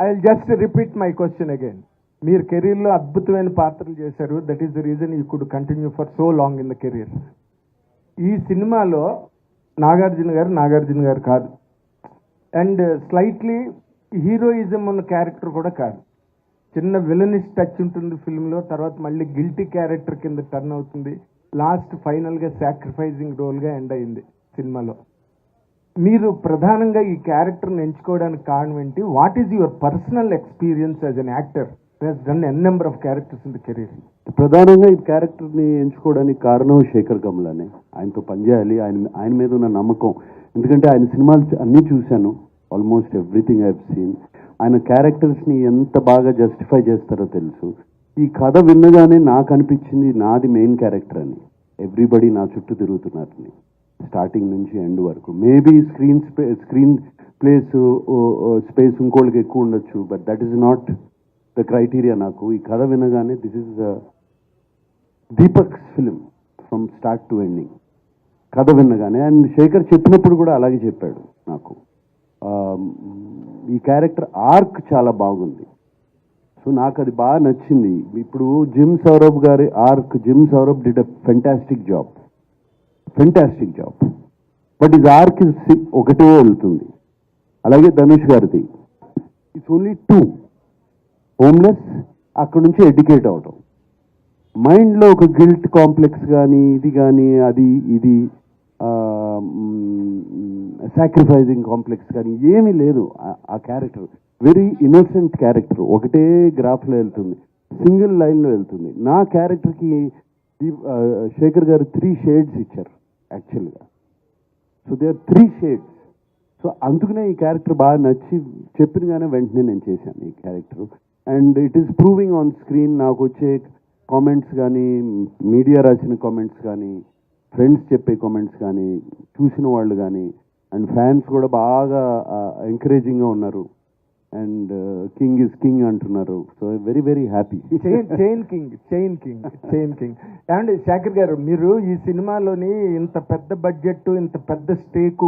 I'll just repeat my question again. మీరు కెరీర్లో అద్భుతమైన పాత్రలు చేశారు. That is the reason you could continue for so long in the career. ఈ సినిమాలో నాగార్జున గారు కాదు, అండ్ స్లైట్లీ హీరోయిజం ఉన్న క్యారెక్టర్ కూడా కాదు. చిన్న విలనిష్ టచ్ ఉంటుంది ఫిల్మ్లో, తర్వాత మళ్ళీ గిల్టీ క్యారెక్టర్ కింద టర్న్ అవుతుంది, లాస్ట్ ఫైనల్గా సాక్రిఫైజింగ్ రోల్గా ఎండ్ అయింది సినిమాలో. మీరు ప్రధానంగా ఈ క్యారెక్టర్ని ఎంచుకోవడానికి కారణం ఏంటి? What is your personal experience as an actor has done n number of characters in the career? ప్రధానంగా ఈ క్యారెక్టర్ని ఎంచుకోవడానికి కారణం శేఖర్ కమలానే. ఆయనతో పనిచేయాలి, ఆయన మీద ఉన్న నమ్మకం. ఎందుకంటే ఆయన సినిమాలు అన్నీ చూశాను, almost everything I have seen. ఆయన క్యారెక్టర్స్ని ఎంత బాగా జస్టిఫై చేస్తారో తెలుసు. ఈ కథ విన్నగానే నాకు అనిపించింది నాది మెయిన్ క్యారెక్టర్ అని. ఎవ్రీబడి నా చుట్టూ తిరుగుతున్నారని, స్టార్టింగ్ నుంచి ఎండ్ వరకు. మేబీ స్క్రీన్ స్పేస్ ఇంకోళ్ళకి ఎక్కువ ఉండొచ్చు, but that is not the criteria. నాకు ఈ కథ వినగానే this is Deepak's film from start to ending. కథ విన్నగానే, అండ్ శేఖర్ చెప్పినప్పుడు కూడా అలాగే చెప్పాడు నాకు. ఈ క్యారెక్టర్ ఆర్క్ చాలా బాగుంది, సో నాకు అది బాగా నచ్చింది. ఇప్పుడు జిమ్ సౌరభ్ గారి arc, gym Saurabh did a fantastic job. But ఇది ఆర్క్ ఒకటే వెళ్తుంది. అలాగే ధనుష్ గారిది ఇట్స్ ఓన్లీ 2. హోమ్లెస్, అక్కడ నుంచి ఎడ్యుకేట్ అవటం, మైండ్లో ఒక గిల్ట్ కాంప్లెక్స్ కానీ ఇది సాక్రిఫైజింగ్ కాంప్లెక్స్ కానీ ఏమీ లేదు. ఆ క్యారెక్టర్ వెరీ ఇన్నోసెంట్ క్యారెక్టర్, ఒకటే గ్రాఫ్లో వెళ్తుంది, సింగిల్ లైన్లో వెళ్తుంది. నా క్యారెక్టర్కి శేఖర్ గారు 3 షేడ్స్ ఇచ్చారు యాక్చువల్గా. So they are 3 shades. So అందుకనే ఈ క్యారెక్టర్ బాగా నచ్చి చెప్పినగానే వెంటనే నేను చేశాను ఈ character. And it is proving on screen. నాకు వచ్చే కామెంట్స్ కానీ, మీడియా రాసిన కామెంట్స్ కానీ, ఫ్రెండ్స్ చెప్పే కామెంట్స్ కానీ, చూసిన వాళ్ళు కానీ, అండ్ ఫ్యాన్స్ కూడా బాగా ఎంకరేజింగ్గా ఉన్నారు. అండ్ కింగ్ ఇస్ కింగ్ అంటున్నారు. So very very happy. Chain king. And Shekhar గారు, మీరు ఈ సినిమాలోని ఇంత పెద్ద బడ్జెట్, ఇంత పెద్ద స్టేక్